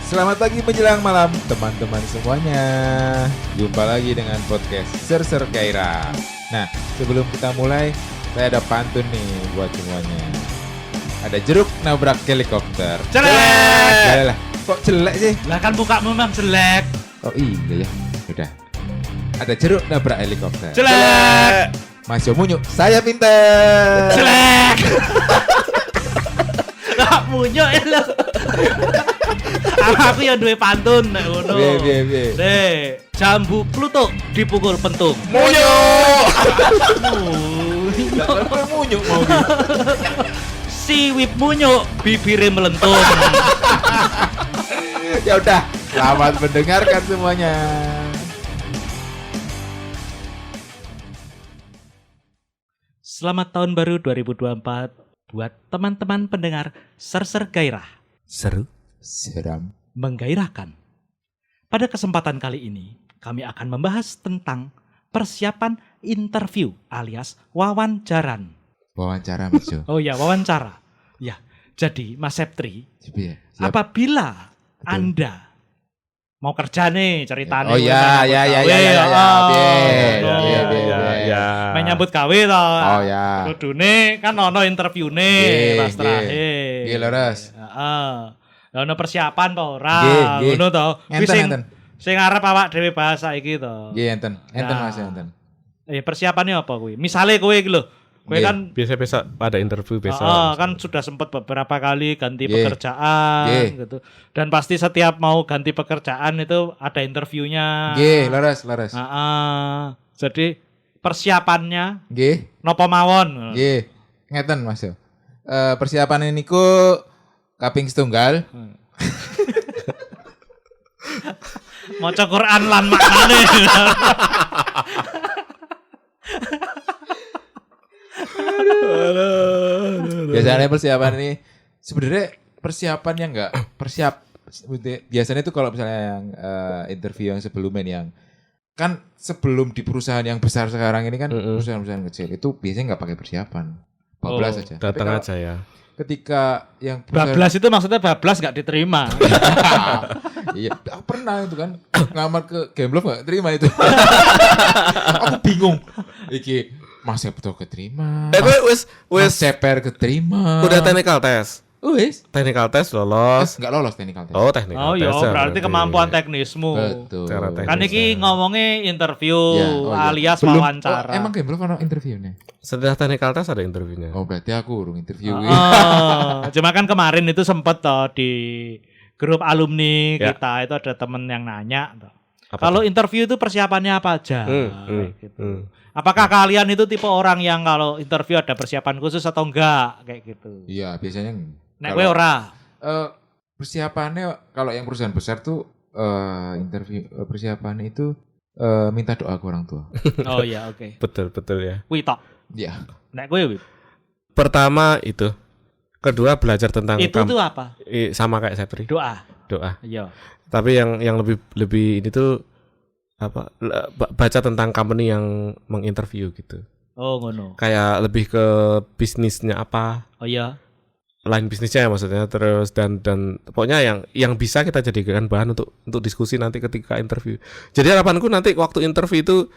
Selamat pagi menjelang malam teman-teman semuanya. Jumpa lagi dengan podcast Ser Gairah. Nah, sebelum kita mulai, saya ada pantun nih buat semuanya. Ada jeruk nabrak helikopter. Jelek. Lah, kok jelek sih? Lah kan mukamu memang jelek. Oh iya ya. Udah. Ada jeruk nabrak helikopter. Jelek. Mas Yomunyu, saya pinter. Jelek. Lah munyuk ya lo. Aku yang duwe pantun nek ngono. Piye. Jambu Pluto dipukul pentung. Munyuk. Munyuk. Lah, munyuk mau gitu. Siwip munyuk, bibire melentung. Ya udah, selamat mendengarkan semuanya. Selamat tahun baru 2024 buat teman-teman pendengar Ser Gairah. Seru, Seram. menggairahkan. Pada kesempatan kali ini, kami akan membahas tentang persiapan interview alias wawancaran. Wawancara Mas Jo. Oh ya, wawancara. Ya, jadi Mas Septri, Siap. Siap. apabila Betul. Anda mau kerja nih ceritanya. Oh ya. Menyambut gawe toh. Oh ya. Kudune kan ono interviewne pas terakhir. Nggih leres. Heeh. Lah ono persiapan to ora? Nggih. Ngono to. Kuwi Enten. sing arep awak dhewe bahas saiki to. Nggih enten Nah. Mas enten. Persiapannya apa kuwi? Misale kowe iki lho. Kowe Nggih. kan Biasa ada interview biasa. kan sudah sempat beberapa kali ganti Nggih. pekerjaan Nggih. gitu. Dan pasti setiap mau ganti pekerjaan itu ada interviewnya. Nggih, leres. Jadi persiapannya Nggih. nopo mawon. Nggih. Ngeten Mas Jo. Persiapan niku kaping setunggal. Maca Quran lan maknane. Biasanya persiapan ini sebenarnya persiapan yang enggak biasanya itu kalau misalnya yang interview yang sebelumnya nih, yang kan sebelum di perusahaan yang besar sekarang ini kan perusahaan-perusahaan kecil itu biasanya nggak pakai persiapan, bablas aja. Tapi Datang kalau aja ya. ketika yang Bablas itu maksudnya bablas gak diterima. Iya, pernah itu kan ngamar ke Gameblog nggak terima itu. Aku bingung. Iki Mas betul keterima. Wes Mas CPR keterima. udah technical test. Wis. Technical test lolos. Enggak lolos technical test. Oh, technical Oh test. iya, berarti kemampuan teknismu. Betul. Cara teknis. Kan iki ngomongnya interview Ya, oh iya. alias Belum- wawancara. emang Gameblog ono interviewnya? Setelah technical test ada interviewnya. Oh, berarti aku urung interview. Cuma kan kemarin itu sempet toh di grup alumni Ya. kita itu ada temen yang nanya toh. Apa Kalau interview itu persiapannya apa aja? Kayak gitu. Apakah Hmm. kalian itu tipe orang yang kalau interview ada persiapan khusus atau enggak kayak gitu? Iya, biasanya Nek kalau- kowe ora. persiapannya kalau yang perusahaan besar tuh interview persiapannya itu minta doa ke orang tua. Oh iya, oke. Betul ya. Kuwi tok. Iya. Nek kowe Wib, Pertama itu. Kedua belajar tentang itu tuh apa? sama kayak Sepri. Doa. Doa. Iya. Tapi yang lebih ini tuh apa? Baca tentang company yang menginterview gitu. Oh ngono. Kayak lebih ke bisnisnya apa? Oh iya. Line bisnisnya ya maksudnya, terus dan pokoknya yang bisa kita jadikan bahan untuk diskusi nanti ketika interview. Jadi harapanku nanti waktu interview itu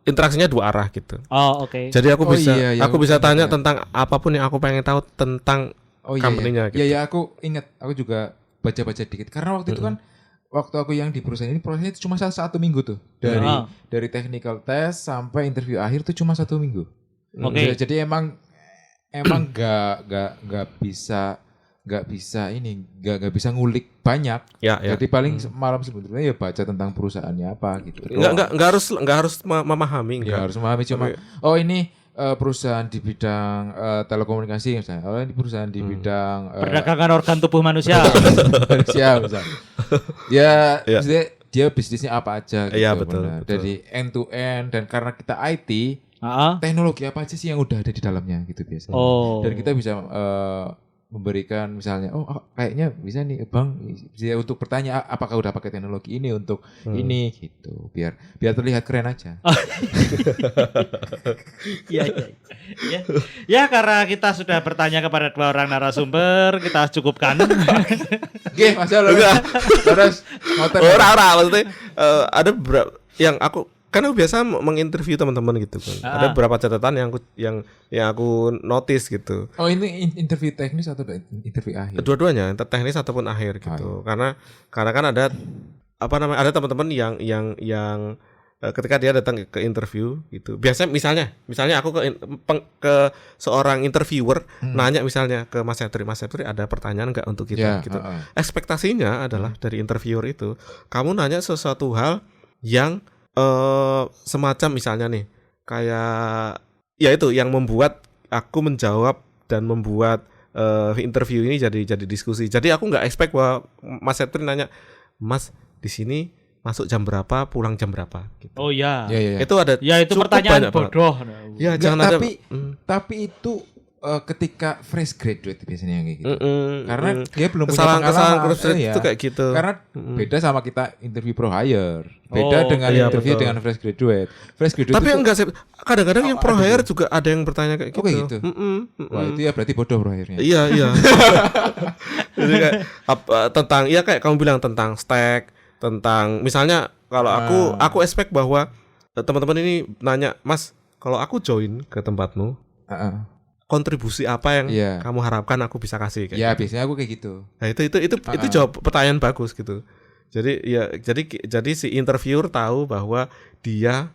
interaksinya dua arah gitu. Oh oke. Jadi aku Oh bisa iya, aku bisa ingat tanya ya. tentang apapun yang aku pengen tahu tentang Oh iya. company-nya Iya, gitu. iya, aku ingat. Aku juga baca-baca dikit karena waktu itu kan waktu aku yang di perusahaan ini prosesnya itu cuma satu minggu tuh. Dari technical test sampai interview akhir tuh cuma 1 minggu. Oke. Jadi emang nggak bisa ngulik banyak. Ya. Jadi paling malam sebetulnya ya baca tentang perusahaannya apa gitu. Enggak harus memahami, Ya harus memahami cuma oh ini perusahaan di bidang telekomunikasi misalnya. Oh ini perusahaan di bidang Perdagangan organ tubuh manusia. manusia misalnya. Ya, Ya. maksudnya dia bisnisnya apa aja gitu. Iya, betul. Dari end to end dan karena kita IT, Heeh. teknologi apa aja sih yang udah ada di dalamnya gitu biasanya. Oh. Dan kita bisa memberikan misalnya kayaknya bisa nih Bang bisa untuk bertanya apakah udah pakai teknologi ini untuk ini gitu biar terlihat keren aja. Iya. Ya karena kita sudah bertanya kepada dua orang narasumber, kita cukupkan. Oke, masalah. Terus Ora maksudnya ada beberapa yang aku kan aku biasa menginterview teman-teman gitu kan. Ada beberapa catatan yang aku notice gitu. Oh, ini interview teknis atau interview akhir? Dua-duanya, teknis ataupun akhir gitu. Karena kan ada ada teman-teman yang ketika dia datang ke interview gitu. Biasanya misalnya aku ke seorang interviewer nanya misalnya ke Mas Septri ada pertanyaan enggak untuk kita gitu. Ekspektasinya adalah dari interviewer itu, kamu nanya sesuatu hal yang semacam misalnya nih kayak ya itu yang membuat aku menjawab dan membuat interview ini jadi diskusi. Jadi aku nggak expect bahwa Mas Septri nanya, Mas di sini masuk jam berapa, pulang jam berapa gitu. Oh iya. Ya. Itu ada itu pertanyaan bodoh. Ya jangan ada. Tapi itu ketika fresh graduate biasanya kayak gitu. Karena dia belum punya kesalahan pengalaman. itu kayak gitu. Karena beda sama kita interview pro hire. Beda dengan interview betul. dengan fresh graduate. Fresh graduate Tapi enggak sih. Kadang-kadang yang pro hire gitu. juga ada yang bertanya kayak gitu. Kayak gitu. Wah, itu ya berarti bodoh pro hire-nya. Iya. Jadi kayak tentang kayak kamu bilang tentang stack, tentang misalnya kalau aku expect bahwa teman-teman ini nanya, Mas, kalau aku join ke tempatmu, kontribusi apa yang kamu harapkan aku bisa kasih kayak gitu. Biasanya aku kayak gitu. Nah, itu jawab pertanyaan bagus gitu. Jadi si interviewer tahu bahwa dia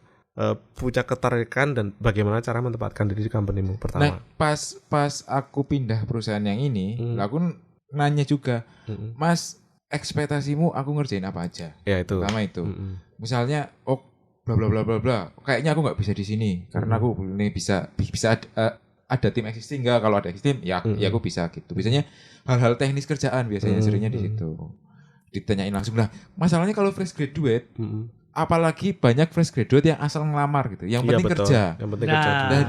punya ketertarikan dan bagaimana cara menempatkan diri di company-mu pertama. Nah, pas aku pindah perusahaan yang ini, aku nanya juga, Mas, ekspektasimu aku ngerjain apa aja? Ya itu. Pertama itu. Misalnya, bla bla bla bla bla. Kayaknya aku nggak bisa di sini karena aku ini bisa ada tim existing nggak? Kalau ada existing, ya aku bisa gitu. Biasanya hal-hal teknis kerjaan biasanya seringnya di situ. Ditanyain langsung. Nah, masalahnya kalau fresh graduate, apalagi banyak fresh graduate yang asal ngelamar gitu, yang penting betul. kerja. Yang penting kerja. Nah,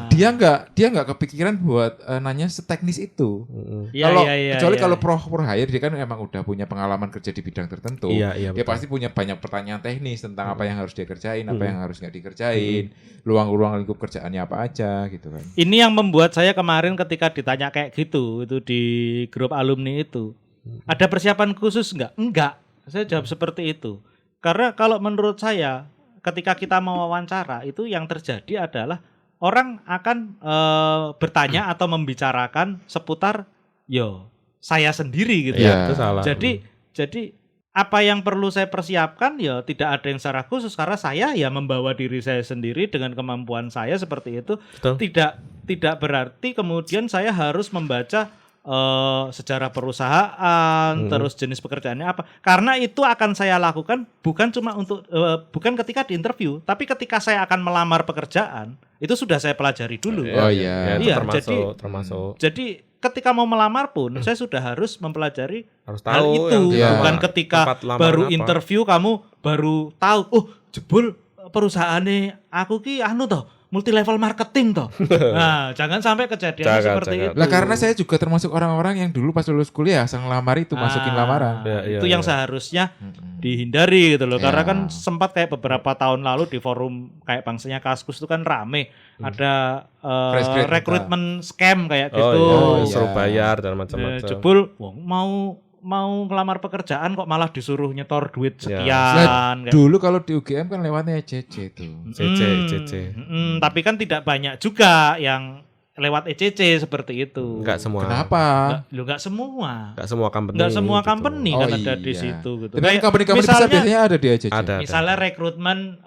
dia nggak kepikiran buat nanya seteknis itu. Kecuali kalau pro hire dia kan emang udah punya pengalaman kerja di bidang tertentu. Dia pasti punya banyak pertanyaan teknis tentang apa yang harus dia kerjain, apa yang harus nggak dikerjain, ruang-ruang lingkup kerjaannya apa aja gitu kan. Ini yang membuat saya kemarin ketika ditanya kayak gitu itu di grup alumni itu, ada persiapan khusus nggak? Enggak. Saya jawab seperti itu. Karena kalau menurut saya ketika kita mewawancara itu yang terjadi adalah orang akan bertanya atau membicarakan seputar saya sendiri gitu. Itu salah. Jadi apa yang perlu saya persiapkan tidak ada yang secara khusus karena saya membawa diri saya sendiri dengan kemampuan saya seperti itu. Betul. Tidak berarti kemudian saya harus membaca sejarah perusahaan, terus jenis pekerjaannya apa. Karena itu akan saya lakukan bukan cuma untuk bukan ketika di interview, tapi ketika saya akan melamar pekerjaan, itu sudah saya pelajari dulu. Iya. Termasuk. Jadi ketika mau melamar pun saya sudah harus mempelajari Harus hal tahu itu. yang Bukan ketika baru apa. interview kamu baru tahu, jebul perusahaannya aku ki multi level marketing toh. Nah, jangan sampai kejadian seperti itu. Lah karena saya juga termasuk orang-orang yang dulu pas lulus kuliah asal ngelamar itu masukin lamaran. Itu yang seharusnya dihindari gitu loh. Karena kan sempat kayak beberapa tahun lalu di forum kayak bangsanya Kaskus itu kan rame. Ada rekrutmen scam kayak gitu. Suruh bayar dan macam-macam. Jebul mau ngelamar pekerjaan kok malah disuruh nyetor duit sekian. Nah, dulu kalau di UGM kan lewatnya ECC tuh. CC. Tapi kan tidak banyak juga yang lewat ECC seperti itu. Enggak semua. Kenapa? Enggak semua. Enggak semua company. Enggak semua gitu. company kan ada di situ gitu. Tapi company-company besar biasanya ada di ECC. Misalnya rekrutmen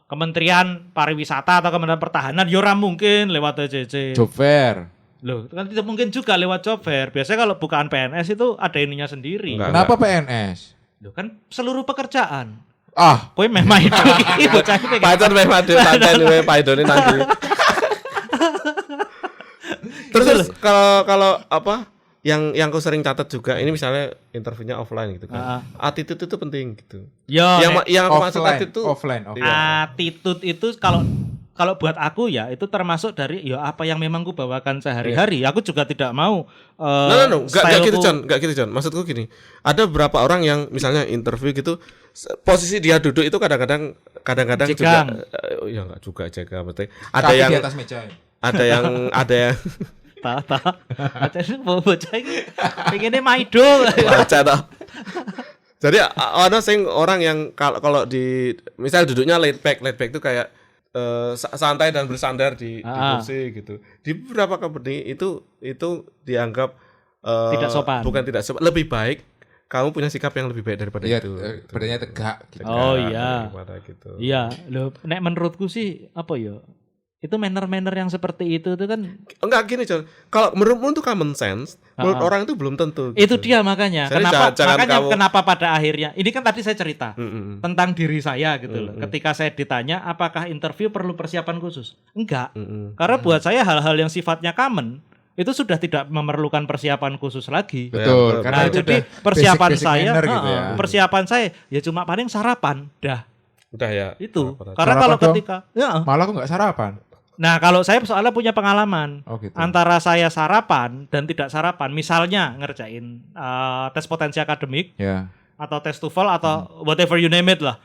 Kementerian Pariwisata atau Kementerian Pertahanan ora mungkin lewat ECC. Job fair. Loh, kan tidak mungkin juga lewat job fair. Biasanya kalau bukaan PNS itu ada ininya sendiri. Kenapa PNS? Loh kan seluruh pekerjaan. Kowe memang itu bocah iki. Pacar memang santai duwe Pak Idone nanti. Terus kalau apa yang aku sering catat juga ini misalnya interviewnya offline gitu kan. Attitude itu penting gitu. Yang aku maksud attitude offline. Attitude itu kalau kalau buat aku ya itu termasuk dari ya apa yang memang ku bawakan sehari-hari. Aku juga tidak mau No, enggak gitu styleku- John, enggak gitu John. Maksudku gini, ada beberapa orang yang misalnya interview gitu, posisi dia duduk itu kadang-kadang juga, Jegang. ya enggak juga jaga, betul. Ada Kaki yang, di atas meja. ada yang, ada yang tak. Ada bocah iki pengennya maido. baca toh. Jadi ada orang yang kalau di misal duduknya laid back itu kayak santai dan bersandar di kursi gitu. Di beberapa company itu dianggap Tidak sopan. Bukan tidak sopan, lebih baik kamu punya sikap yang lebih baik daripada Iya, itu. badannya tegak gitu. Oh iya. Daripada gitu. Iya, loh nek menurutku sih apa ya? Itu manner-manner yang seperti itu kan Enggak gini John. Kalau menurutmu itu common sense, menurut orang itu belum tentu. itu gitu. dia makanya. Jadi jangan kamu- Kenapa pada akhirnya ini kan tadi saya cerita Mm-mm. tentang diri saya gitu loh. Ketika saya ditanya apakah interview perlu persiapan khusus? Enggak. Mm-mm. Karena buat saya hal-hal yang sifatnya common itu sudah tidak memerlukan persiapan khusus lagi. Betul, betul. karena Nah, itu jadi udah persiapan basic saya, manner gitu ya. persiapan saya ya cuma paling sarapan, dah Udah ya. itu. Apa-apa. Karena Sarapan kalau dong. ketika, ya, Malah aku nggak sarapan. nah kalau saya soalnya punya pengalaman Oh gitu. antara saya sarapan dan tidak sarapan, misalnya ngerjain tes potensi akademik Ya. atau tes TOEFL atau whatever you name it lah,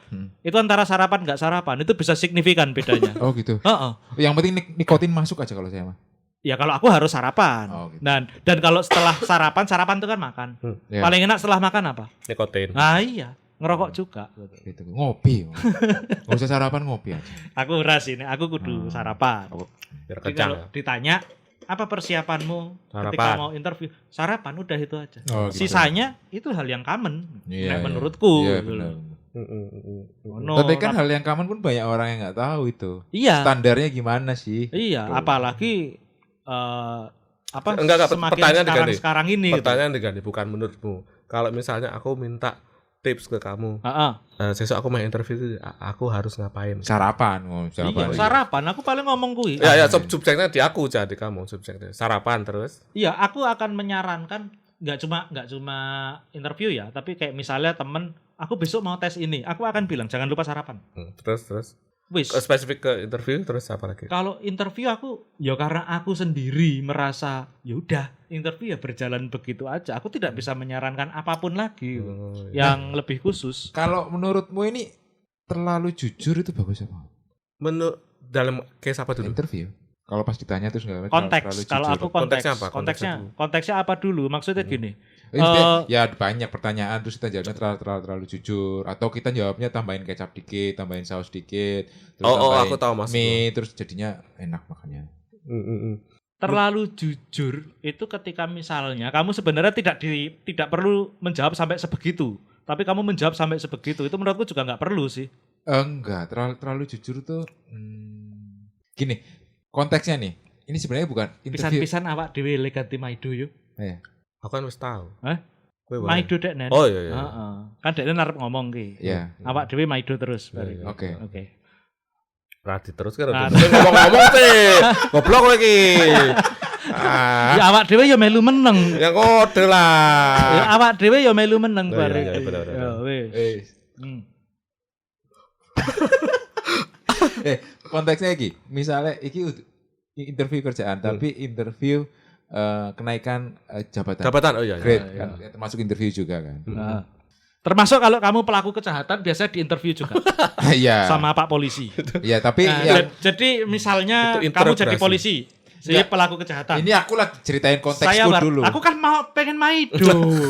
itu antara sarapan nggak sarapan itu bisa signifikan bedanya. Oh gitu. Heeh. Yang penting nikotin masuk aja kalau saya mah. Ya kalau aku harus sarapan. Oh, gitu. Dan kalau setelah sarapan itu kan makan. Ya. Paling enak setelah makan apa? Nikotin. Nah iya, ngerokok juga. Gitu. Ngopi. Nggak usah sarapan, ngopi aja. Aku ras ini, aku kudu sarapan. Biar Jadi kencang. kalau ditanya apa persiapanmu ketika Sarapan. mau interview, sarapan udah itu aja. Oh, gitu. Sisanya itu hal yang common, Iya, nek iya. menurutku. Iya, gitu benar. loh. Mm-mm. No, Tapi kan hal yang common pun banyak orang yang nggak tahu itu. iya, Standarnya gimana sih? iya. Apalagi apa? Enggak, semakin pertanyaan diganti. sekarang ini. Gitu. Pertanyaan diganti, bukan menurutmu. Kalau misalnya aku minta tips ke kamu, Heeh. sesuk aku main interview itu, aku harus ngapain? Sarapan. Iya, sarapan. Aku paling ngomong kui. Ya, subjeknya di aku jadi kamu subjeknya. Sarapan terus. Iya, aku akan menyarankan nggak cuma interview ya, tapi kayak misalnya temen, aku besok mau tes ini, aku akan bilang jangan lupa sarapan. Terus. Wis. Spesifik ke interview terus apa lagi? Kalau interview aku ya karena aku sendiri merasa ya udah interview ya berjalan begitu aja. Aku tidak bisa menyarankan apapun lagi yang lebih khusus. Kalau menurutmu ini terlalu jujur itu bagus apa? Dalam case apa dulu? Interview. Kalau pas ditanya terus nggak terlalu Konteks. jujur. Kalau aku konteks. Konteksnya apa? Konteksnya apa dulu? Maksudnya gini. Ya banyak pertanyaan terus kita jawabnya terlalu jujur, atau kita jawabnya tambahin kecap dikit, tambahin saus dikit, terus tambahin aku tahu maksudmu. mie, terus jadinya enak makannya. Terlalu jujur itu ketika misalnya kamu sebenarnya tidak perlu menjawab sampai sebegitu, tapi kamu menjawab sampai sebegitu, itu menurutku juga nggak perlu sih. Enggak, terlalu jujur tuh gini, konteksnya nih. Ini sebenarnya bukan interview. Pisan-pisan awak dhewe le ganti Maido yo. Iya. Aku kan wis tahu. Hah? Kowe wae. Maido dek nen. Oh iya. Heeh. Kan dekne arep ngomong ki. Iya. Awak dhewe Maido terus. Iya, iya. Oke. Oke. Radi terus kan. Nah, Ngomong-ngomong sih. Goblok kowe iki. Ya awak dhewe yo melu meneng. Ya kode lah. Ya awak dhewe yo melu meneng Oh, iya, bareng. iya, bener. Ya wis. Konteksnya iki, misalnya iki interview kerjaan, tapi interview kenaikan jabatan. Jabatan, oh iya. Grade, kan, termasuk interview juga kan. Nah. Termasuk kalau kamu pelaku kejahatan biasanya diinterview juga Iya. sama Pak polisi. Iya, tapi Nah, yang jadi misalnya Itu kamu jadi interogasi. polisi, si Enggak. pelaku kejahatan. ini aku lagi ceritain Saya konteksku dulu. aku kan pengen Maido.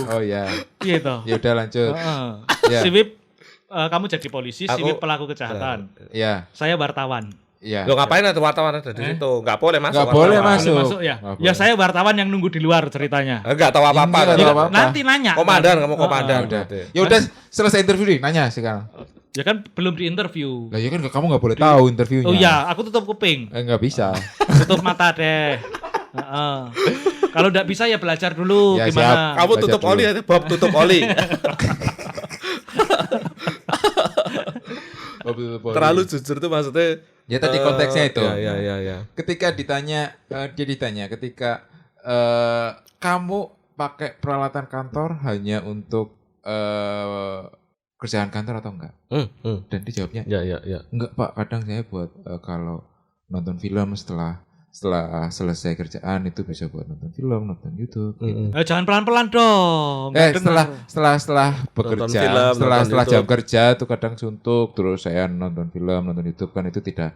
Oh iya. Gitu. Ya udah lanjut. Heeh. Ya. Siwip kamu jadi polisi, Aku- siwip pelaku kejahatan. Iya. Saya wartawan. Iya. Lo ngapain ada wartawan ada di situ? Enggak boleh masuk. Nggak boleh wartawan. masuk. Boleh masuk ya? Nggak Ya boleh. saya wartawan yang nunggu di luar ceritanya. Enggak tahu apa-apa. Nggak kan? tahu apa-apa. Nanti nanya. Komandan, kamu komandan. Udah. berarti. Ya udah selesai interview nih, nanya sekarang. Ya kan belum diinterview. Lah ya kan kamu nggak boleh tahu interviewnya. Oh iya, aku tutup kuping, Nggak bisa. tutup mata deh. Heeh. Kalau nggak bisa ya belajar dulu Ya, gimana. Kamu Baca tutup dulu. oli aja, Bob tutup oli. Terlalu jujur tuh maksudnya. Ya tadi konteksnya itu. Ya. Ketika ditanya, dia ditanya ketika kamu pakai peralatan kantor hanya untuk kerjaan kantor atau enggak? Dan dia jawabnya, Ya. enggak Pak, kadang saya buat kalau nonton film setelah selesai kerjaan itu bisa buat nonton film, nonton YouTube. Gitu. Jangan pelan-pelan dong. Nggak dengar. Setelah bekerja, film, setelah nonton jam YouTube. kerja tuh kadang suntuk, terus saya nonton film, nonton YouTube kan itu tidak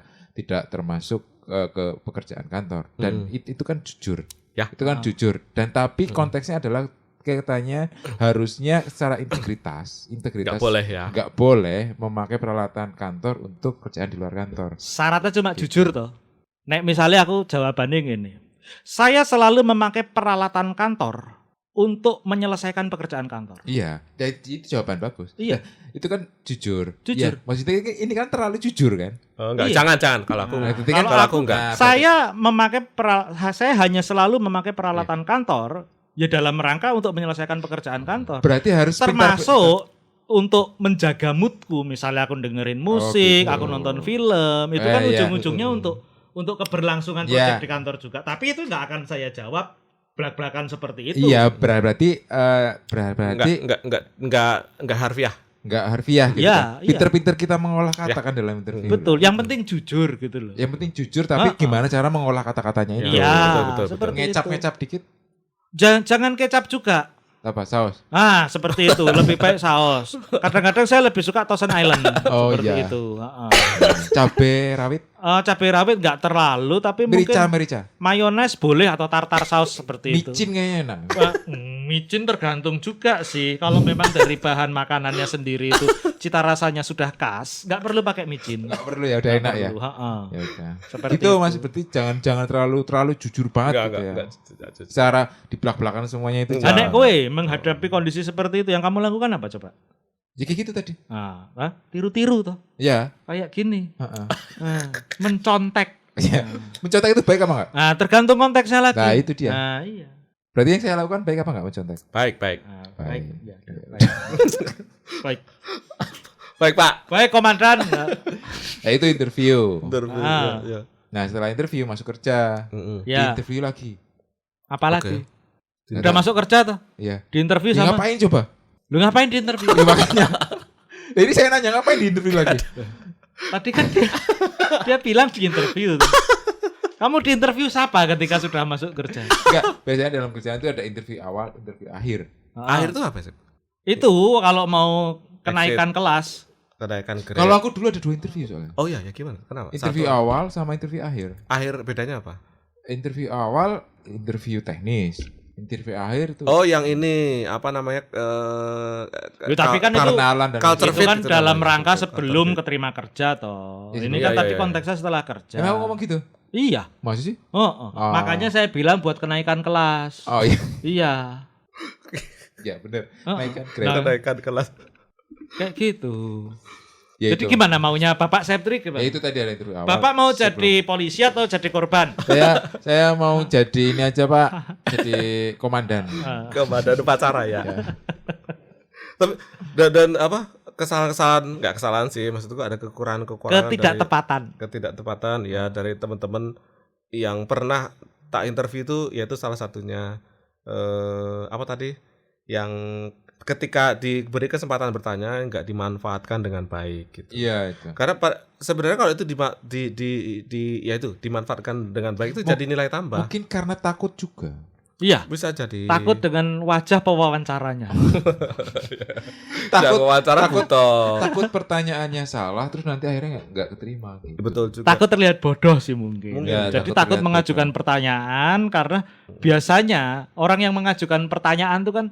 termasuk ke pekerjaan kantor. Dan itu kan jujur. Ya. Itu kan jujur. Dan tapi konteksnya adalah katanya harusnya secara integritas Nggak boleh ya. nggak boleh memakai peralatan kantor untuk kerjaan di luar kantor. Syaratnya cuma jujur toh. Nek misalnya aku jawabannya gini. Saya selalu memakai peralatan kantor untuk menyelesaikan pekerjaan kantor. Iya, itu jawaban bagus. Iya. Itu kan jujur. Jujur. Iya, maksudnya ini kan terlalu jujur kan? Enggak, Iya. jangan kalau aku. Nah, itu kan kalau aku enggak. Saya hanya selalu memakai peralatan kantor ya dalam rangka untuk menyelesaikan pekerjaan kantor. Berarti harus Termasuk untuk menjaga moodku, misalnya aku dengerin musik, gitu. aku nonton film, itu kan Iya. ujung-ujungnya untuk keberlangsungan Iya. proyek di kantor juga. Tapi itu nggak akan saya jawab belak-belakan seperti itu. Iya, berarti Enggak harfiah. nggak harfiah gitu. Iya, Kan. Pinter-pinter kita mengolah kata kan dalam interview. Betul, yang penting jujur gitu loh. Yang penting jujur, tapi gimana cara mengolah kata-katanya itu. Iya, betul. seperti itu. Ngecap-ngecap dikit. Jangan kecap juga. Apa saus? Seperti itu, lebih baik saus. Kadang-kadang saya lebih suka Thousand Island. Oh, seperti iya. itu. Cabai rawit, Cabai rawit nggak terlalu, tapi mungkin merica. mayones boleh atau tartar saus seperti itu. Micin kayaknya enak. Micin tergantung juga sih. Kalau memang dari bahan makanannya sendiri itu cita rasanya sudah khas, nggak perlu pakai micin. Nggak perlu ya, udah Nggak enak ya. perlu, Ya udah. Seperti Itu itu. Mas, berarti jangan terlalu jujur banget gitu ya. Enggak. Secara di belak-belakan semuanya itu. Enggak. Anek kowe menghadapi kondisi seperti itu yang kamu lakukan apa coba? Ya kayak gitu tadi. Tiru-tiru toh. Ya. Kayak gini. Heeh. Mencontek. Ya. Mencontek itu baik apa enggak? Tergantung konteksnya lagi. Nah, itu dia. Iya. Berarti yang saya lakukan baik apa enggak mencontek? Baik. Baik. Baik. Ya, baik. Baik. Baik, Pak. Baik, komandan. Nah, itu interview. Ya. Nah, setelah interview masuk kerja. Di Ya, interview lagi. apalagi? Oke. Udah masuk kerja toh? Iya. Di interview Ya, sama. ngapain coba? Lu ngapain di interview? Ya, makanya. Nah, ini saya nanya ngapain di interview lagi? Tadi kan dia bilang di interview tuh. Kamu di interview siapa ketika sudah masuk kerja? Enggak, biasanya dalam kerjaan itu ada interview awal, interview akhir. Akhir itu apa sih? Itu kalau mau kenaikan kelas. Kenaikan grade. Kalau aku dulu ada 2 interview soalnya. Oh iya, ya gimana? Kenapa? Interview Satu. awal sama interview akhir. Akhir bedanya apa? Interview awal, interview teknis. Interview akhir itu Oh, yang ini apa namanya? Tapi kan itu perkenalan dan culture itu fit kan gitu dalam namanya. rangka Culture sebelum fit. keterima kerja toh. Iya, Ini iya, kan iya, tadi iya. konteksnya setelah kerja. Emang aku ngomong gitu? Iya. Masa sih? Oh. Oh. Makanya saya bilang buat kenaikan kelas. Oh iya. Iya. Ya benar. Oh. Naikkan grade. Nah. Kenaikan kelas. Kayak gitu. Ya, Jadi itu. gimana maunya Bapak Septri gimana? Ya itu tadi ada interview awal. Bapak mau sebelum- jadi polisi atau jadi korban? Saya mau jadi ini aja Pak, jadi komandan. Ke badan upacara ya. Tapi dan apa? Kesalahan nggak kesalahan sih, maksudku ada kekurangan ketidaktepatan ya dari teman-teman yang pernah tak interview itu, yaitu salah satunya apa tadi yang ketika diberi kesempatan bertanya nggak dimanfaatkan dengan baik gitu. Iya itu. Karena sebenarnya kalau itu ya itu dimanfaatkan dengan baik itu jadi nilai tambah. Mungkin karena takut juga. Iya. Bisa jadi Takut dengan wajah pewawancaranya. takut wawancara Takut pertanyaannya salah terus nanti akhirnya nggak keterima gitu. betul juga. Takut terlihat bodoh sih mungkin. Ya, Jadi takut takut terlihat mengajukan pertanyaan karena biasanya orang yang mengajukan pertanyaan itu kan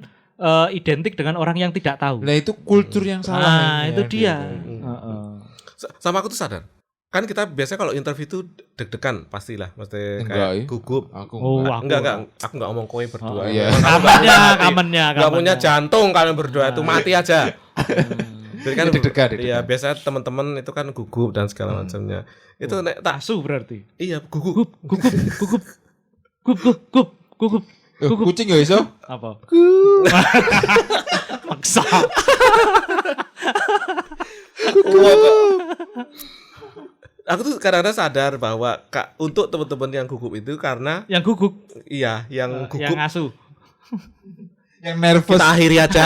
identik dengan orang yang tidak tahu. Nah itu kultur yang salah. Itu dia. Gitu. Sama aku tuh sadar. Kan kita biasanya kalau interview itu deg-degan pastilah, mesti Enggak, kayak ya. gugup. Aku Enggak, aku enggak ngomong kowe berdua. iya. Kamennya. Enggak punya jantung kalian berdua itu mati aja. Jadi kan Deg-degan. iya, biasanya teman-teman itu kan gugup dan segala macamnya. Itu nek tak Asu berarti. iya gugup. Gugup. Kucing ya iso? Apa? Maksa. Aku tuh kadang-kadang sadar bahwa untuk teman-teman yang gugup itu karena Yang gugup. iya, yang gugup Yang asu. Yang nervous. kita akhiri aja.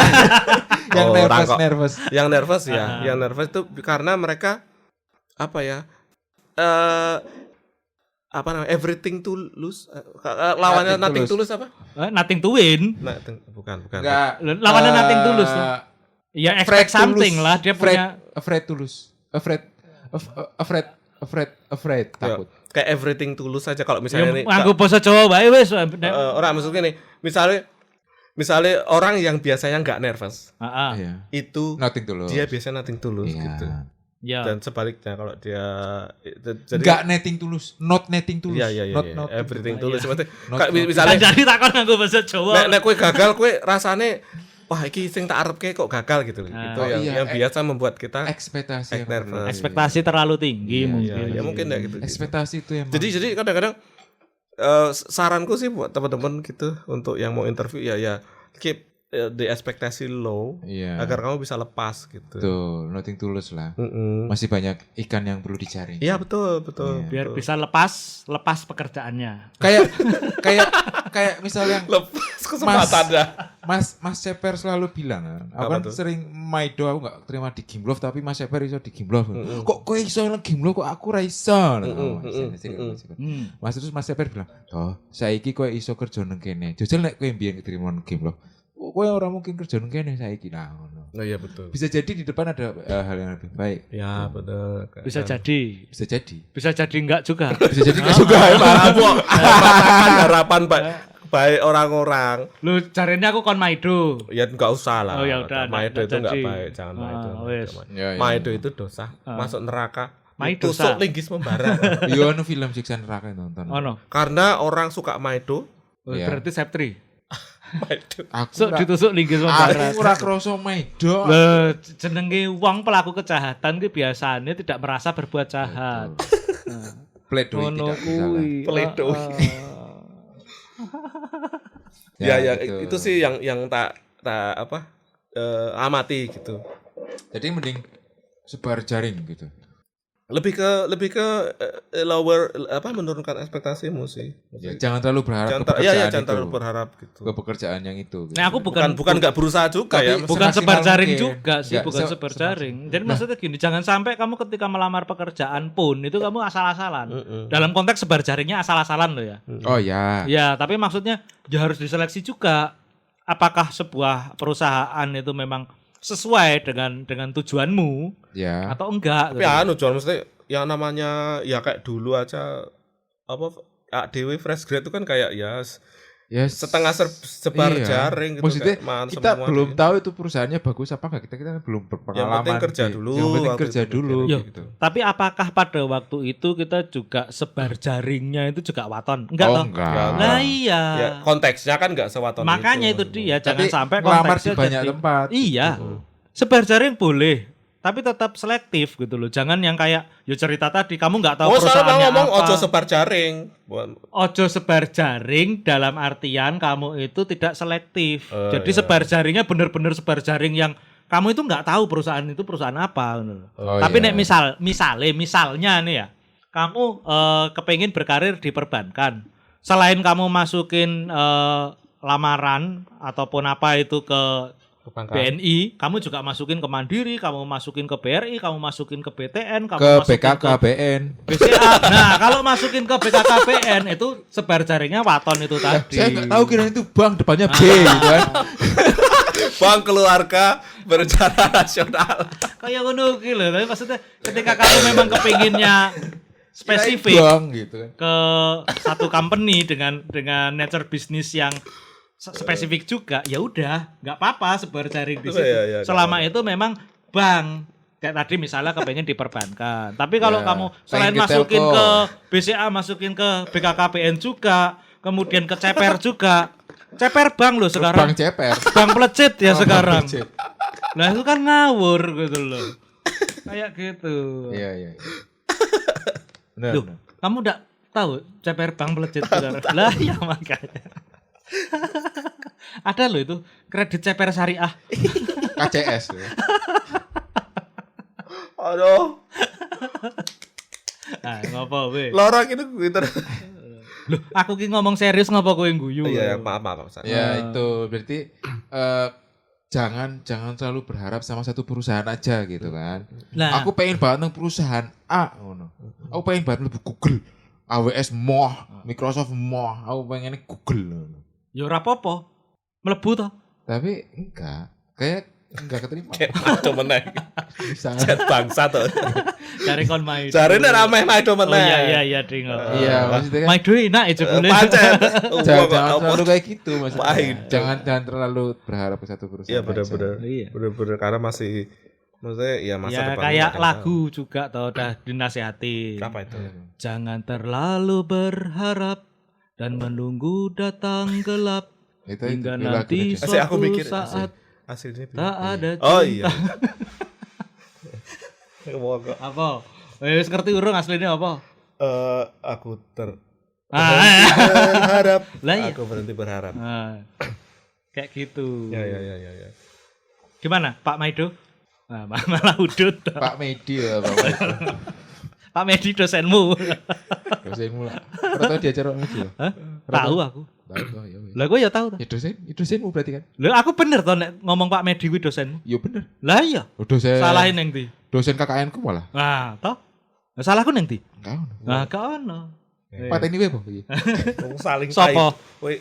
Yang Orang kok. nervous. Yang nervous ya, yang nervous itu karena mereka apa ya? apa namanya? Everything to lose. Lawannya nothing to lose apa? Nothing to win. Bukan. Enggak. Lawannya nothing to lose. Ya expect something lah, dia punya afraid to lose. Afraid takut. Kayak everything to lose aja kalau misalnya nih. Nganggo basa Jawa wae wis. Orang maksudnya nih, misalnya orang yang biasanya nggak nervous, Iya. itu Nothing to lose. dia biasanya nothing to lose Iya. gitu. Ya. Dan sebaliknya kalau dia jadi Enggak netting to lose, not netting to lose. Iya. Not Everything to lose. Not- Kayak not- misalnya Jadi takon nganggo basa Jawa. nek kowe gagal kowe rasane wah iki sing tak arepke kok gagal gitu loh. Gitu Oh, iya. yang biasa membuat kita ekspektasi. nervous. Ekspektasi terlalu tinggi Iya, mungkin. ya mungkin ya gitu. Ekspektasi itu yang Jadi kadang-kadang saranku sih buat teman-teman gitu untuk yang mau interview ya keep the ekspektasi low iya. agar kamu bisa lepas gitu. Tuh, nothing to lose lah. Mm-mm. Masih banyak ikan yang perlu dicari. Iya betul. Iya. Biar betul. bisa lepas pekerjaannya. Kayak misalnya lepas kesempatannya. Mas Ceper selalu bilang kan, aku Apa kan tuh? sering maido aku gak terima di Gimlove tapi Mas Ceper iso di Gimlove. Kok kowe iso nang Gimlove kok aku ra iso. Mas terus Mas Ceper bilang, "Toh, saiki kowe iso kerja nang kene. Jajal nek kowe mbiyen keterima nang Gimlove. Kowe ora mungkin kerja nang kene saiki." Nah, ngono. Oh iya betul. Bisa jadi di depan ada hal yang lebih baik. Ya betul. Bisa jadi. Bisa jadi Enggak juga. Bisa jadi enggak juga ya, Pak. Mematahkan harapan baik orang-orang. Lu caranya aku kon Maido. Ya enggak usah lah. Oh, ya udah, Maido nggak itu enggak jadi. baik, jangan Maido. wes. Ya, ya. Maido itu dosa, masuk neraka. Maido Tusuk dosa. linggis membara. Yo anu film Siksa Neraka nonton. Oh no. Karena orang suka Maido, Iya. Berarti Septri. Maido. Aku Sok ditusuk linggis membara. Aku ora krasa maido. Lah jenenge wong pelaku kejahatan ki biasanya tidak merasa berbuat jahat. Pledoi Ngono tidak bisa lah. kuwi. Pledoi. Ya, Ya, gitu. itu sih yang tak amati gitu. Jadi mending sebar jaring gitu. Lebih ke lower menurunkan ekspektasimu sih. Ya, jangan terlalu berharap Jangan ke pekerjaan jangan itu. terlalu berharap gitu. Ke pekerjaan yang itu. Gitu. Nah, aku bukan Bukan nggak berusaha juga Tapi ya. bukan semaksimal sebar jaring mungkin. juga sih, Nggak, bukan sebar jaring. Jadi maksudnya gini, jangan sampai kamu ketika melamar pekerjaan pun itu kamu asal-asalan. Dalam konteks sebar jaringnya asal-asalan loh ya. Oh ya. Ya, tapi maksudnya ya harus diseleksi juga. Apakah sebuah perusahaan itu memang sesuai dengan tujuanmu Ya. atau enggak? Tapi anu John mesti yang namanya ya kayak dulu aja ADW fresh grade itu kan kayak ya Yes. setengah sebar Iya. jaring gitu. Maksudnya kayak mahan kita semua belum gitu. tahu itu perusahaannya bagus apa enggak. Kita kan belum berpengalaman. Yang penting kerja dulu, Yang penting waktu kerja itu dulu Yo, gitu. tapi apakah pada waktu itu kita juga sebar jaringnya itu juga waton? Enggak Oh, toh? enggak. Nah iya. Ya, konteksnya kan nggak sewaton Makanya itu dia, jangan Tapi sampai ngelamar konteksnya di banyak jadi- tempat. Iya. Sebar jaring boleh, tapi tetap selektif gitu loh. Jangan yang kayak yo cerita tadi kamu nggak tahu Oh, soalnya perusahaannya ngomong apa. ojo sebar jaring. Ojo sebar jaring dalam artian kamu itu tidak selektif. Jadi iya. sebar jaringnya benar-benar sebar jaring yang kamu itu nggak tahu perusahaan itu perusahaan apa. Gitu loh. Oh, Tapi iya. nek misalnya nih ya, kamu kepengin berkarir di perbankan. Selain kamu masukin lamaran ataupun apa itu ke BNI, kamu juga masukin ke Mandiri, kamu masukin ke BRI, kamu masukin ke BTN, kamu Ke masukin BKKBN. BCA. Nah, kalau masukin ke BKKBN itu sebar jaringnya waton itu tadi. Saya nggak tahu kira itu bank depannya B gitu kan. Bank Keluarga Berencana Nasional. Kayak ngono ki lho, tapi maksudnya ketika kamu memang kepinginnya spesifik Bank gitu kan. ke satu company dengan nature bisnis yang spesifik juga, ya udah, nggak apa-apa sebar jaring di Oh, situ. iya, Selama itu memang bank. Kayak tadi misalnya kepengen di perbankan. Tapi kalau Ya, kamu selain pengen ke masukin telco. ke BCA, masukin ke BKKBN juga, kemudian ke CPR juga. CPR bank loh sekarang. Bank ceper. Bank pelecit ya Oh, sekarang. Bank Cep. Nah itu kan ngawur gitu loh. Kayak gitu. Iya, iya. Benar, Loh, benar. kamu udah tahu CPR bank pelecit sekarang? Lah ya makanya. Ada loh itu kredit CPR syariah. KCS. Ya. Aduh, Nah, ngopo we? lorong itu gitu. Loh, aku ki ngomong serius ngopo kowe guyu? Iya, maaf. San. Ya itu berarti jangan terlalu berharap sama satu perusahaan aja gitu kan. Nah, Aku pengen banget nang perusahaan A ngono. Aku pengen banget lebih Google. AWS moh, Microsoft moh, aku pengennya Google. Ya ora apa-apa. Mlebu to. Tapi kayak enggak keterima. Kayak maido meneh. Bisa. Jet bangsa to. Cari kon Maido. Jarene ra meh maido Oh meneh. iya Ding. Iya, maksudnya kan Maido enak ya jebule. Pancet. jangan terlalu kayak gitu maksudnya. Pahit. Jangan terlalu berharap ke satu perusahaan. Iya benar-benar. Iya. Benar-benar karena masih maksudnya ya masa Ya depan. kayak lagu juga toh udah dinasihati. Apa itu? Jangan terlalu berharap dan menunggu datang gelap Itu hingga itu nanti lagu Asik aku suatu mikir saat aslinya. tak ada cinta. Oh iya. Semoga Apa? Wis ngerti urung aslinya apa? aku Ah, berharap. Lah iya. Aku berhenti berharap. Nah, kayak gitu. Ya. Gimana Pak Maido? Nah, malah udut. Pak Medi ya, Pak Medi. Pak Medi dosenmu. Dosenmu lah. Pernah tahu diajar Pak Medi ya? Hah? Tahu aku. Tahu toh, ya. Lah gue ya tahu toh. Ya dosenmu berarti kan? Lah aku bener toh nek ngomong Pak Medi kuwi dosenmu. Ya bener. Lah iya. Oh, dosen. Salahin neng ndi? Dosen KKN ku malah. Nah, toh. Lah salahku neng ndi? Enggak. Nah, gak ono. Pateni wae apa iki? Wong saling Sopo? Woi,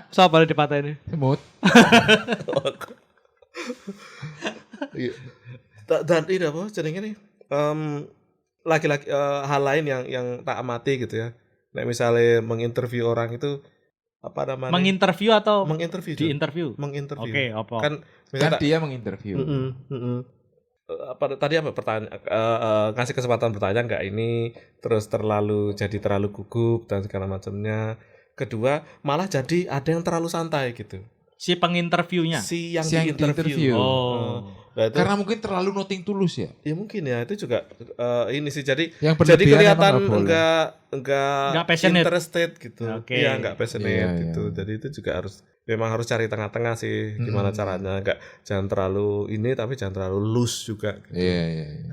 Sopo di dipateni? Semut. iya. Dan ini apa jenenge nih? Laki-laki hal lain yang tak amati gitu ya. Nek misalnya menginterview orang itu apa namanya? Menginterview atau menginterview. di interview? Menginterview. Oke, apa? Kan Kan misalnya dia menginterview. apa tadi apa pertanyaan ngasih kesempatan bertanya nggak ini terus jadi terlalu gugup dan segala macamnya. Kedua malah jadi ada yang terlalu santai gitu. Si penginterviewnya. Si yang Si yang diinterview. diinterview. Oh. Nah, itu, Karena mungkin terlalu nothing tulus ya. ya mungkin ya itu juga ini sih jadi Yang jadi berlebihan kelihatan emang nggak boleh. Nggak passionate. interested gitu. Oke. Iya nggak passionate Iya, gitu. iya. Jadi itu juga memang harus cari tengah-tengah sih gimana caranya. Jangan terlalu ini tapi jangan terlalu loose juga. Gitu. Iya.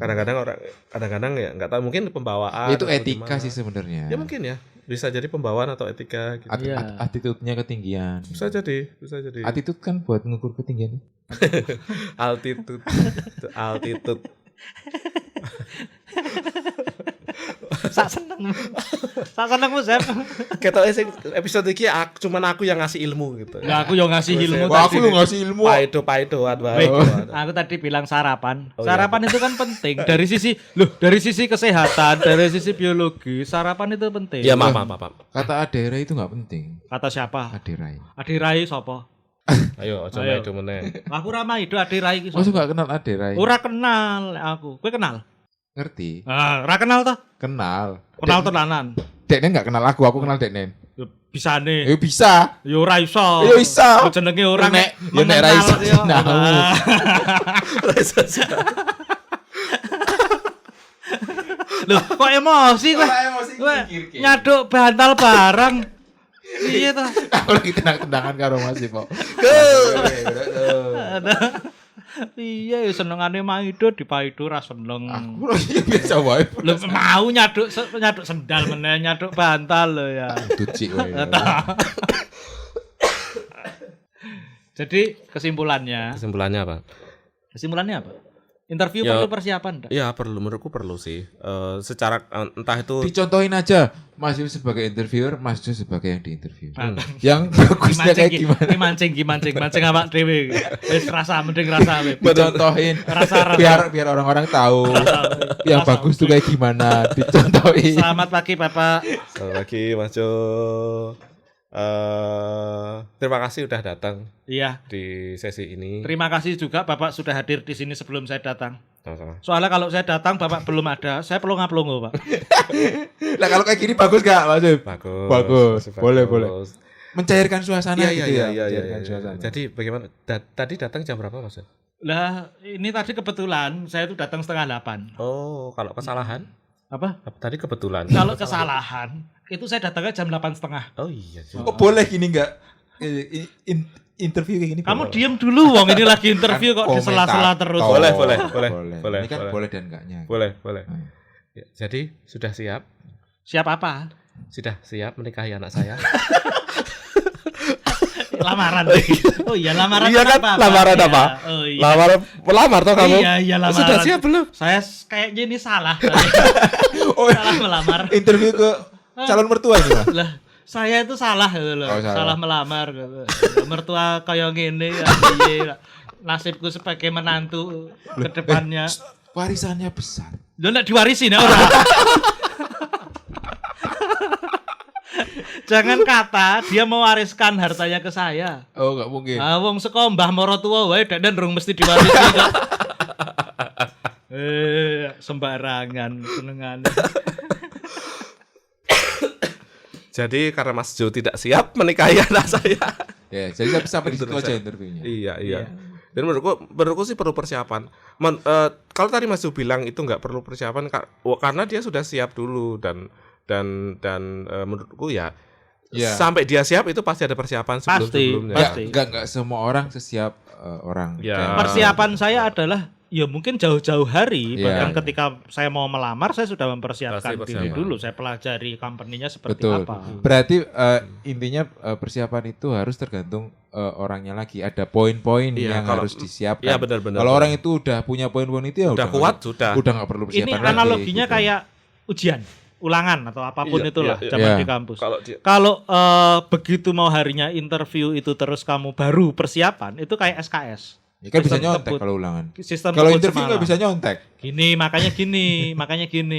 Kadang-kadang ya nggak tahu mungkin pembawaan. Itu atau etika gimana. sih sebenarnya. Ya mungkin ya bisa jadi pembawaan atau etika gitu. Iya. Attitude-nya ketinggian. Bisa jadi. Attitude kan buat ngukur ketinggian. Altitude. Itu altitude. Sak seneng. Sak senengmu, Zep. Ketoke sing episode iki cuman aku yang ngasih ilmu gitu. Lah aku yo ngasih ilmu Wah, tadi. aku lu ngasih ilmu. Paido. Wait, aku tadi bilang sarapan. Oh, iya. Sarapan itu kan penting dari sisi kesehatan, dari sisi biologi, sarapan itu penting. Ya maaf. Kata adera itu nggak penting. Kata siapa? Aderai. Adirai sapa? Ayo aja Ayo. Maido meneh. Aku ora maido Adirai iki. Masa sapa? nggak kenal aderai? Ora kenal aku. Kowe kenal? Ngerti? Ah, ora kenal toh? Kenal. Kenal tenanan. Deknen nggak kenal aku kenal Deknen. Ya bisane. Ya bisa. Ya ora iso. Ya bisa. Kok jenenge orang Nek, ya nek ra iso mengenal, sinau. Loh, kok emosi kowe? Kowe nyaduk bantal barang. Iya toh. Aku lagi tenang-tenangan karo Mas kok. Iya, senengane Maido dipaido ra seneng. Aku lagi biasa wae. Lho mau nyaduk sendal meneh, nyaduk bantal lho ya. Tuci wae. Jadi kesimpulannya Kesimpulannya apa? Interview Ya. perlu persiapan enggak? Ya menurutku perlu sih. Secara entah itu Dicontohin aja Mas Yu sebagai interviewer, Mas Yu sebagai yang diinterview. Hmm. Yang bagusnya kayak gimana? Mancing awak dhewe. Wis mending rasa we. Dicontohin Rasa. biar orang-orang tahu yang Rasa. bagus tuh kayak gimana. Dicontohin. Selamat pagi Bapak. selamat pagi Mas Jo. Terima kasih udah datang Iya, di sesi ini. terima kasih juga Bapak sudah hadir di sini sebelum saya datang. Sama-sama. Soalnya kalau saya datang Bapak belum ada, saya pelongo-pelongo, Pak. Lah kalau kayak gini bagus gak Mas Yu? Bagus. Bagus. Bagus. Boleh. Mencairkan suasana Iya, gitu ya. iya. Mencairkan suasana. Jadi bagaimana? Tadi datang jam berapa Mas? Lah, ini tadi kebetulan saya tuh datang 7:30. Oh, kalau kesalahan? Apa? Tadi kebetulan. Kalau kesalahan, itu saya datangnya jam 8:30. Oh iya. Oh, boleh gini enggak? Interview kayak gini. Kamu boleh. diem dulu, Wong. Ini lagi interview kok di sela-sela terus. Boleh. Ini kan boleh dan enggaknya. Boleh. Hmm. Ya, jadi sudah siap? Siap apa? Sudah siap menikahi anak saya? Lamaran. Oh iya, lamaran. Iya kan, apa? lamaran apa? Iya. Oh iya. Lamar toh kamu? Iya, lamaran. Sudah siap belum? Saya kayaknya ini salah. Oh, Salah melamar. interview ke calon mertua ini, Mas. Lah, saya itu salah gitu loh. Oh, salah. Salah melamar gitu. Mertua kayak gini ya piye. Nasibku sebagai menantu ke depannya. Warisannya besar. Lo ndak diwarisi nek ora. Jangan kata dia mewariskan hartanya ke saya. Oh, enggak mungkin. Ah wong saka mbah mara tuwa wae dak ndrung mesti diwarisi kok. Sembarangan senengane. Jadi karena Mas Jo tidak siap menikahi anak saya. Ya, jadi sampai di situ aja interviewnya. Iya. Dan menurutku sih perlu persiapan. Kalau tadi Mas Jo bilang itu nggak perlu persiapan karena dia sudah siap dulu dan menurutku ya sampai dia siap itu pasti ada persiapan sebelumnya. Pasti. Enggak semua orang sesiap orang. Ya. Persiapan saya adalah ya mungkin jauh-jauh hari bahkan Iya. ketika saya mau melamar saya sudah mempersiapkan Pasti diri persiapan. dulu. Saya pelajari company-nya seperti Betul. apa. Berarti intinya persiapan itu harus tergantung orangnya lagi. Ada poin-poin Iya, yang kalau- harus disiapkan. Iya, benar-benar. Kalau orang itu udah punya poin-poin itu ya Udah kuat, sudah. Udah nggak perlu Ini persiapan lagi. analoginya gitu. kayak ujian, ulangan atau apapun Iya, itulah iya, zaman iya. di kampus. Kalau Kalau begitu mau harinya interview itu terus kamu baru persiapan, itu kayak SKS. Ya kan bisa Sistem nyontek kebut. kalau ulangan. Sistem Kalau kebut interview nggak semalam. bisa nyontek. Makanya gini.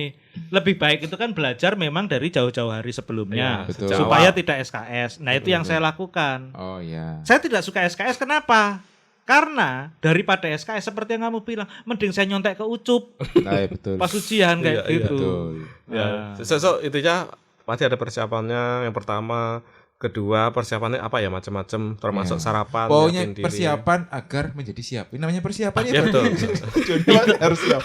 Lebih baik itu kan belajar memang dari jauh-jauh hari sebelumnya. Iya, betul. Supaya tidak SKS. Nah itu yang saya lakukan. Oh iya. Saya tidak suka SKS, kenapa? Karena daripada SKS seperti yang kamu bilang, mending saya nyontek ke Ucup Nah, ya, betul. pas ujian kayak Iya, iya. gitu. Betul. ya, so intinya pasti ada persiapannya. Yang pertama, kedua persiapannya apa ya macam-macam termasuk Iya. sarapan. Pokoknya nyiapin diri. persiapan agar menjadi siap. Ini namanya persiapan ya. Ya, betul. Jadi harus siap.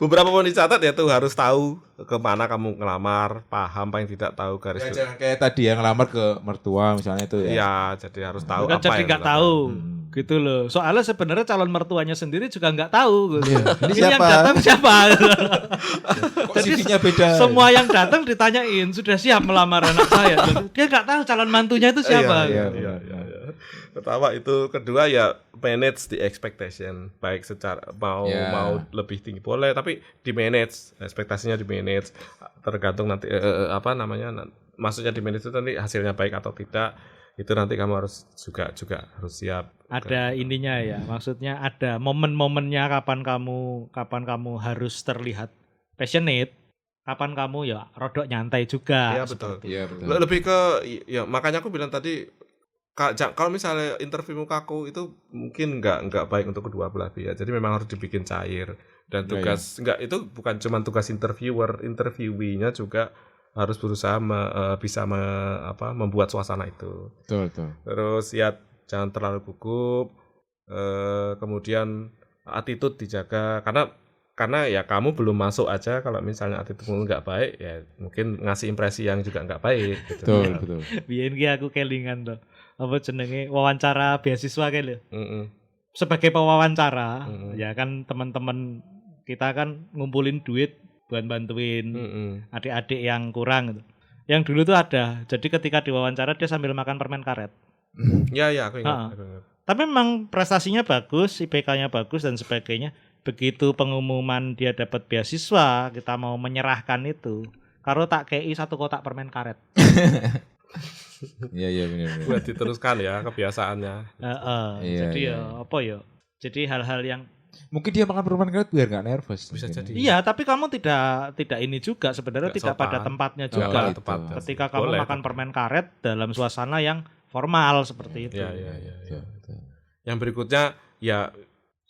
Beberapa poin dicatat ya tuh harus tahu kemana kamu ngelamar, paham paling tidak tahu garis. Ya, jangan kayak tadi yang ngelamar ke mertua misalnya itu ya. Iya, jadi harus tahu Bukan apa jadi yang nggak dilakukan. tahu gitu loh. Soalnya sebenarnya calon mertuanya sendiri juga nggak tahu. Gitu. Iya, ini Ini yang siapa? datang siapa? Kok CV-nya beda. Semua yang datang ditanyain sudah siap melamar anak saya. Dia nggak tahu calon mantunya itu siapa. Iya. Iya. Pertama itu, kedua ya manage the expectation, baik secara mau lebih tinggi boleh, tapi di manage, ekspektasinya di manage, tergantung nanti maksudnya di manage itu nanti hasilnya baik atau tidak, itu nanti kamu harus juga harus siap. Ada ininya ya, maksudnya ada momen-momennya kapan kamu harus terlihat passionate, kapan kamu ya rodok nyantai juga. Iya betul. Iya, betul. Lebih ke ya makanya aku bilang tadi kalau misalnya interview mukaku itu mungkin nggak baik untuk kedua belah pihak. Jadi memang harus dibikin cair dan tugas itu bukan cuma tugas interviewee-nya juga harus berusaha membuat suasana itu. Betul. Terus ya jangan terlalu gugup. Kemudian attitude dijaga karena ya kamu belum masuk aja, kalau misalnya attitude nggak baik ya mungkin ngasih impresi yang juga nggak baik gitu. Betul. Biyen ki aku kelingan tuh. Apa jenenge wawancara beasiswa kayak lho. Mm-mm. Sebagai pewawancara, ya kan teman-teman kita kan ngumpulin duit buat bantuin Mm-mm. adik-adik yang kurang gitu. Yang dulu tuh ada. Jadi ketika diwawancara dia sambil makan permen karet. Ya aku ingat. Tapi memang prestasinya bagus, IPK-nya bagus dan sebagainya. Begitu pengumuman dia dapat beasiswa, kita mau menyerahkan itu. Karo tak kei 1 kotak permen karet. Iya benar. Buat diteruskan ya kebiasaannya. Iya, Jadi iya. ya apa ya? Jadi hal-hal yang Mungkin dia makan permen karet biar nggak nervous. Bisa mungkin. jadi. iya, tapi kamu tidak ini juga sebenarnya Nggak tidak pada sopan. tempatnya Oh, juga. gitu. tepat. Ketika kamu Boleh, makan tapi- permen karet dalam suasana yang formal seperti itu. Iya. Betul. Yang berikutnya ya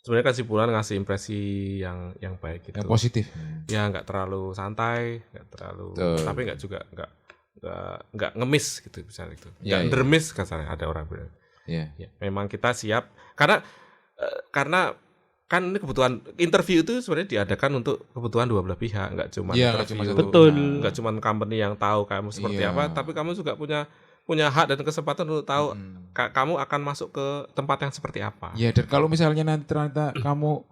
sebenarnya kesimpulan ngasih impresi yang baik gitu. Yang positif. Ya nggak terlalu santai, nggak terlalu, Betul. tapi nggak juga nggak ngemis gitu misalnya itu. Iya, Nggak iya. dermis kasarnya ada orang bilang. Iya. Ya, memang kita siap karena kan ini kebutuhan interview itu sebenarnya diadakan untuk kebutuhan dua belah pihak, nggak cuma Iya, nggak cuma interview. satu. Betul. Nggak cuma company yang tahu kamu seperti Iya. apa, tapi kamu juga punya hak dan kesempatan untuk tahu kamu akan masuk ke tempat yang seperti apa. Ya, dan kalau misalnya nanti ternyata kamu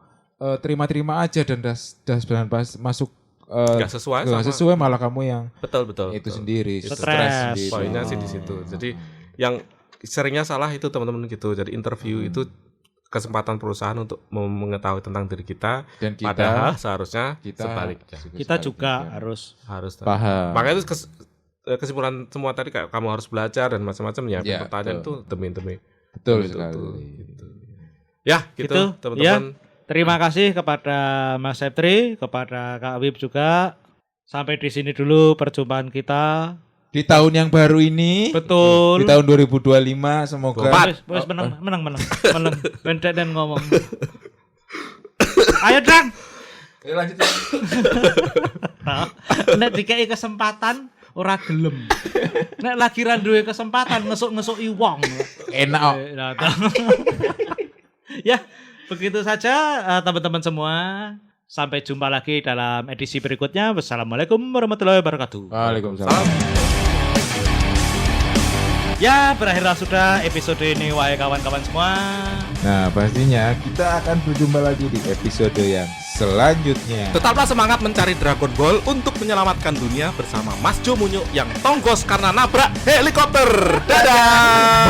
terima-terima aja dan das pas masuk Nggak sesuai nggak sama sesuai, malah kamu yang betul itu betul. sendiri, Stres. stres sendiri. Poinnya sih di situ. Jadi yang seringnya salah itu teman-teman gitu. Jadi interview itu kesempatan perusahaan untuk mengetahui tentang diri kita, Dan kita padahal seharusnya sebaliknya. Kita juga harus paham. Makanya itu kesimpulan semua tadi kayak kamu harus belajar dan macam-macam ya. Ya, Pertanyaan betul. itu demi Betul demi sekali. gitu. Ya, gitu Gitu, teman-teman. terima kasih kepada Mas Septri, kepada Kak Wib juga. Sampai di sini dulu perjumpaan kita. Di tahun yang baru ini, Betul. di tahun 2025 semoga Wes menang. Bentek dan ngomong. Ayo Drang. Ayo lanjut. Nek dikei kesempatan ora gelem. Nek lagi ra duwe kesempatan ngesuk-ngesuki wong. Enak. Ya, begitu saja teman-teman semua. Sampai jumpa lagi dalam edisi berikutnya. Wassalamualaikum warahmatullahi wabarakatuh. Waalaikumsalam. Ya, berakhirlah sudah episode ini wahai kawan-kawan semua. Nah, pastinya kita akan berjumpa lagi di episode yang selanjutnya. Tetaplah semangat mencari Dragon Ball untuk menyelamatkan dunia bersama Mas Jo Munyo yang tonggos karena nabrak helikopter. Dadah.